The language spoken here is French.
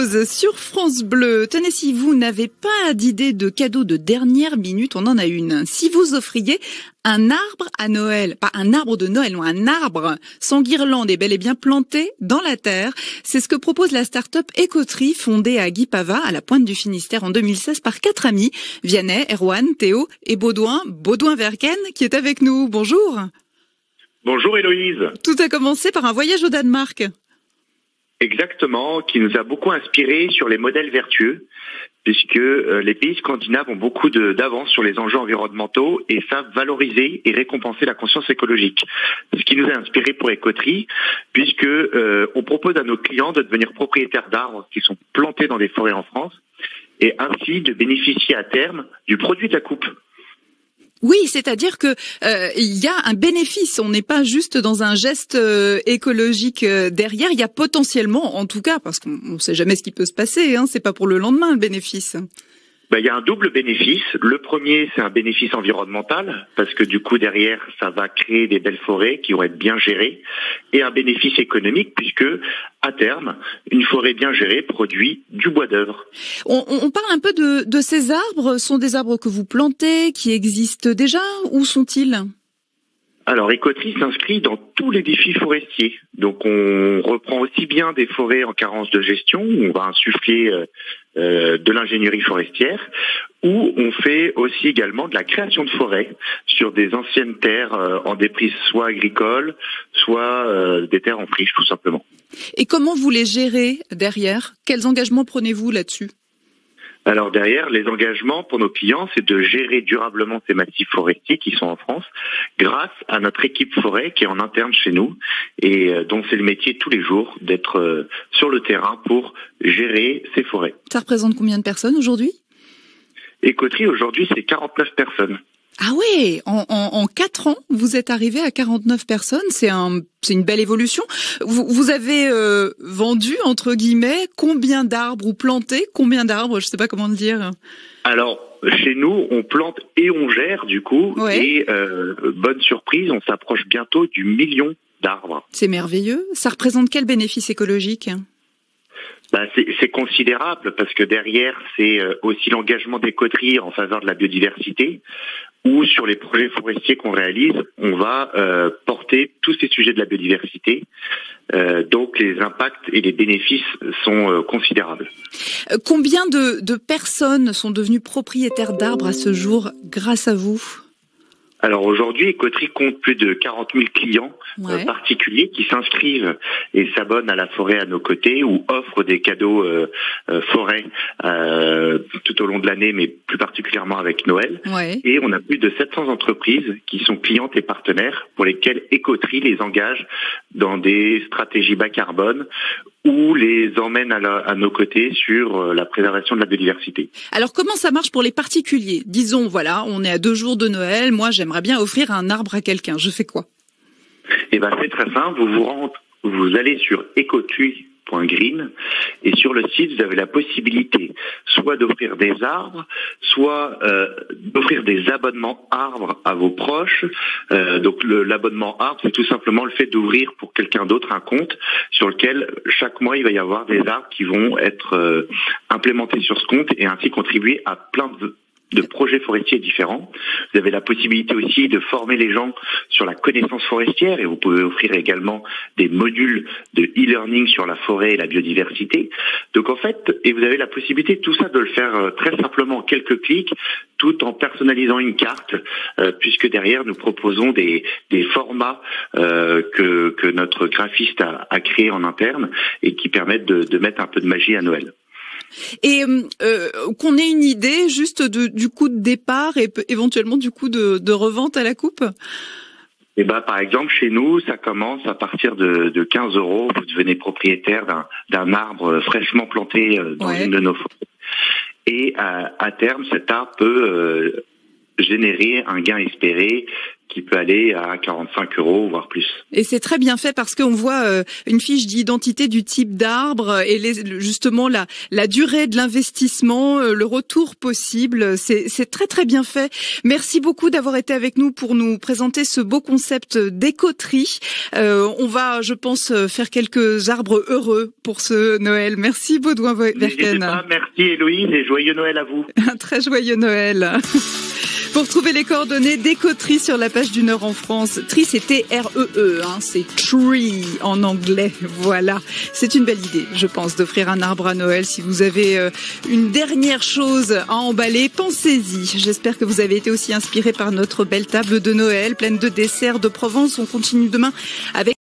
Rose sur France Bleu. Tenez, si vous n'avez pas d'idée de cadeau de dernière minute, on en a une. Si vous offriez un arbre à Noël, pas un arbre de Noël, non, un arbre sans guirlande et bel et bien planté dans la terre, c'est ce que propose la start-up Écoterie, fondée à Guipava, à la pointe du Finistère en 2016 par 4 amis, Vianney, Erwan, Théo et Baudouin-Verken, qui est avec nous. Bonjour. Bonjour Héloïse. Tout a commencé par un voyage au Danemark. Exactement, qui nous a beaucoup inspiré sur les modèles vertueux, puisque les pays scandinaves ont beaucoup d'avance sur les enjeux environnementaux et savent valoriser et récompenser la conscience écologique. Ce qui nous a inspiré pour Écoterie, puisque on propose à nos clients de devenir propriétaires d'arbres qui sont plantés dans des forêts en France, et ainsi de bénéficier à terme du produit de la coupe. Oui, c'est-à-dire que il y a un bénéfice. On n'est pas juste dans un geste écologique derrière. Il y a potentiellement, en tout cas, parce qu'on ne sait jamais ce qui peut se passer. Hein, c'est pas pour le lendemain le bénéfice. Il y a un double bénéfice. Le premier, c'est un bénéfice environnemental, parce que du coup, derrière, ça va créer des belles forêts qui vont être bien gérées, et un bénéfice économique, puisque, à terme, une forêt bien gérée produit du bois d'œuvre. On parle un peu de ces arbres. Ce sont des arbres que vous plantez, qui existent déjà. Où sont-ils ? Alors, Écoterie s'inscrit dans tous les défis forestiers. Donc, on reprend aussi bien des forêts en carence de gestion, où on va insuffler de l'ingénierie forestière, où on fait aussi également de la création de forêts sur des anciennes terres en déprise soit agricoles, soit des terres en friche, tout simplement. Et comment vous les gérez derrière ? Quels engagements prenez-vous là-dessus ? Alors derrière, les engagements pour nos clients, c'est de gérer durablement ces massifs forestiers qui sont en France grâce à notre équipe forêt qui est en interne chez nous et dont c'est le métier tous les jours d'être sur le terrain pour gérer ces forêts. Ça représente combien de personnes aujourd'hui ? Écoterie, aujourd'hui, c'est 49 personnes. Ah ouais, en 4 ans, vous êtes arrivé à 49 personnes, c'est une belle évolution. Vous avez vendu, entre guillemets, combien d'arbres ou planté combien d'arbres, je sais pas comment le dire. Alors, chez nous, on plante et on gère du coup, ouais. Et bonne surprise, on s'approche bientôt du 1 million d'arbres. C'est merveilleux. Ça représente quel bénéfice écologique ? C'est considérable parce que derrière, c'est aussi l'engagement d'Écoterie en faveur de la biodiversité ou sur les projets forestiers qu'on réalise, on va porter tous ces sujets de la biodiversité. Donc les impacts et les bénéfices sont considérables. Combien de personnes sont devenues propriétaires d'arbres à ce jour grâce à vous ? Alors aujourd'hui, Écoterie compte plus de 40 000 clients particuliers qui s'inscrivent et s'abonnent à la forêt à nos côtés ou offrent des cadeaux forêt tout au long de l'année, mais plus particulièrement avec Noël. Ouais. Et on a plus de 700 entreprises qui sont clientes et partenaires pour lesquelles Écoterie les engage dans des stratégies bas carbone ou les emmène à nos côtés sur la préservation de la biodiversité. Alors comment ça marche pour les particuliers ? Disons, voilà, on est à 2 jours de Noël, moi j'aimerais bien offrir un arbre à quelqu'un, je fais quoi ? C'est très simple, vous allez sur écoterie.green et sur le site vous avez la possibilité soit d'offrir des arbres, soit d'offrir des abonnements arbres à vos proches. Donc l'abonnement arbre, c'est tout simplement le fait d'ouvrir pour quelqu'un d'autre un compte sur lequel chaque mois il va y avoir des arbres qui vont être implémentés sur ce compte et ainsi contribuer à plein de projets forestiers différents. Vous avez la possibilité aussi de former les gens sur la connaissance forestière et vous pouvez offrir également des modules de e-learning sur la forêt et la biodiversité. Donc en fait, et vous avez la possibilité tout ça de le faire très simplement en quelques clics, tout en personnalisant une carte, puisque derrière nous proposons des formats que notre graphiste a créé en interne et qui permettent de mettre un peu de magie à Noël. Et qu'on ait une idée juste du coût de départ et éventuellement du coût de revente à la coupe ? Par exemple, chez nous, ça commence à partir de 15 €. Vous devenez propriétaire d'un arbre fraîchement planté dans une de nos forêts. Et à terme, cet arbre peut générer un gain espéré qui peut aller à 45 €, voire plus. Et c'est très bien fait parce qu'on voit une fiche d'identité du type d'arbre et justement la durée de l'investissement, le retour possible. C'est très très bien fait. Merci beaucoup d'avoir été avec nous pour nous présenter ce beau concept d'écoterie. On va, je pense, faire quelques arbres heureux pour ce Noël. Merci Baudouin Verken. Merci Héloïse et joyeux Noël à vous. Un très joyeux Noël. Pour trouver les coordonnées d'Écoterie sur la page du Nord en France, Tree c'est T-R-E-E, c'est tree en anglais, voilà. C'est une belle idée, je pense, d'offrir un arbre à Noël. Si vous avez une dernière chose à emballer, pensez-y. J'espère que vous avez été aussi inspirés par notre belle table de Noël, pleine de desserts de Provence. On continue demain avec